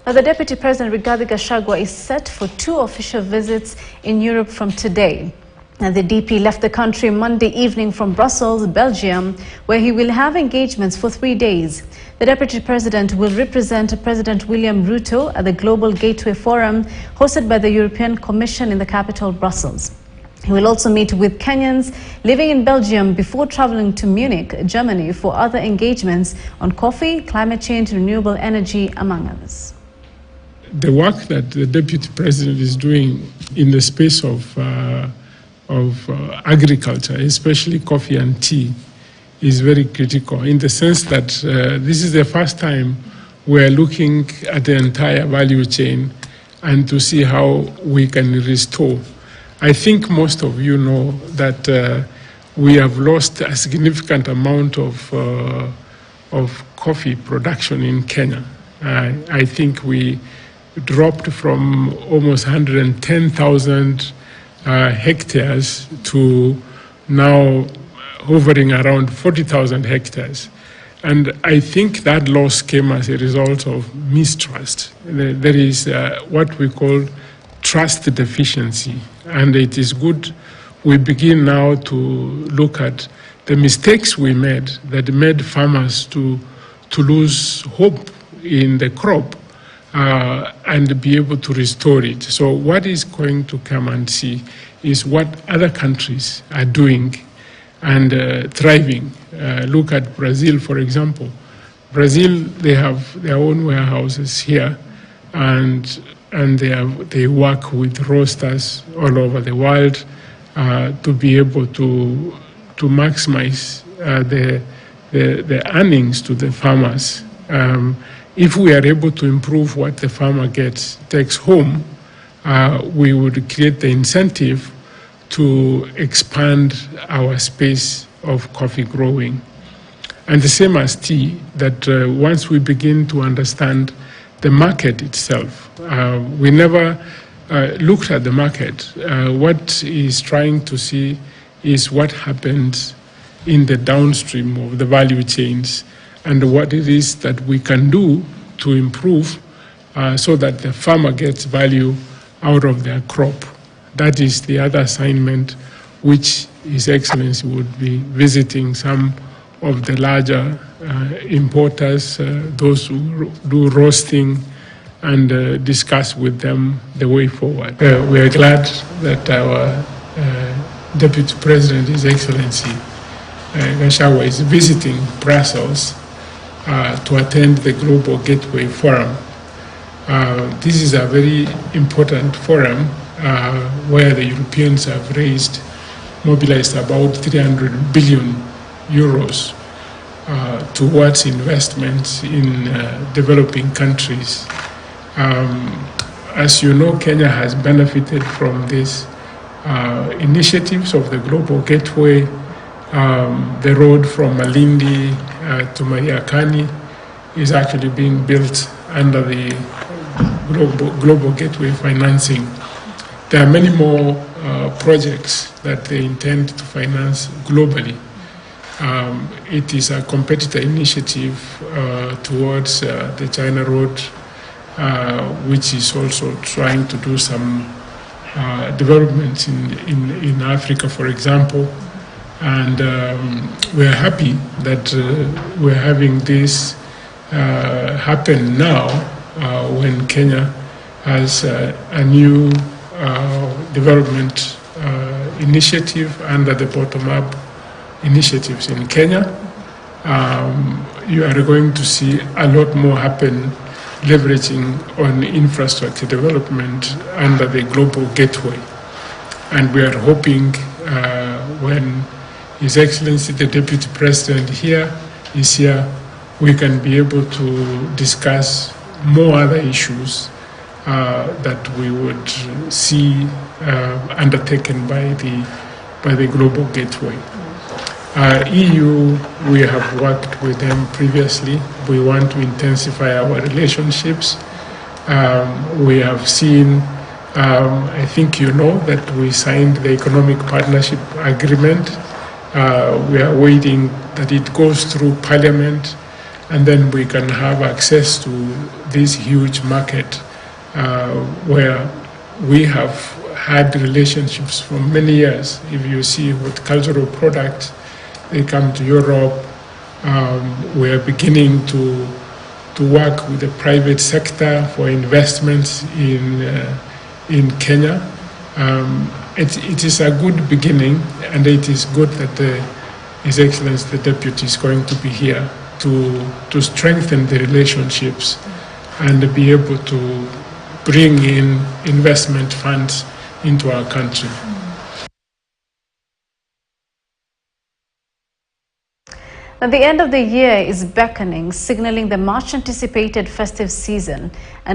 Now, the Deputy President, Gachagua, is set for 2 official visits in Europe from today. And the DP left the country Monday evening from Brussels, Belgium, where he will have engagements for 3 days. The Deputy President will represent President William Ruto at the Global Gateway Forum hosted by the European Commission in the capital, Brussels. He will also meet with Kenyans living in Belgium before traveling to Munich, Germany, for other engagements on coffee, climate change, renewable energy, among others. The work that the Deputy President is doing in the space of agriculture, especially coffee and tea, is very critical in the sense that this is the first time we're looking at the entire value chain and to see how we can restore. I think most of you know that we have lost a significant amount of coffee production in Kenya. I think we dropped from almost 110,000 hectares to now hovering around 40,000 hectares. And I think that loss came as a result of mistrust. There is what we call trust deficiency. And it is good we begin now to look at the mistakes we made that made farmers to lose hope in the crop and be able to restore it. So what is going to come and see is what other countries are doing and thriving. Look at Brazil, for example. Brazil, they have their own warehouses here, and they work with roasters all over the world to be able to maximize the earnings to the farmers. If we are able to improve what the farmer takes home, we would create the incentive to expand our space of coffee growing. And the same as tea, that once we begin to understand the market itself, we never looked at the market. What is trying to see is what happens in the downstream of the value chains and what it is that we can do to improve so that the farmer gets value out of their crop. That is the other assignment which His Excellency would be visiting some of the larger importers, those who do roasting, and discuss with them the way forward. We are glad that our Deputy President, His Excellency Gachagua, is visiting Brussels to attend the Global Gateway Forum. This is a very important forum where the Europeans have mobilized about 300 billion euros towards investments in developing countries. As you know, Kenya has benefited from these initiatives of the Global Gateway. The road from Malindi to Mariakani is actually being built under the Global Gateway financing. There are many more projects that they intend to finance globally. It is a competitor initiative towards the China Road, which is also trying to do some developments in Africa, for example. And we are happy that we're having this happen now when Kenya has a new development initiative under the bottom-up initiatives in Kenya. You are going to see a lot more happen leveraging on infrastructure development under the Global Gateway. And we are hoping when His Excellency the Deputy President is here, we can be able to discuss more other issues that we would see undertaken by the Global Gateway. EU, we have worked with them previously. We want to intensify our relationships. We have seen, I think you know, that we signed the Economic Partnership Agreement. We are waiting that it goes through Parliament and then we can have access to this huge market where we have had relationships for many years. If you see what cultural products, they come to Europe. We're beginning to work with the private sector for investments in Kenya. It is a good beginning, and it is good that His Excellency the Deputy is going to be here to strengthen the relationships and be able to bring in investment funds into our country. Now, the end of the year is beckoning, signaling the much-anticipated festive season. And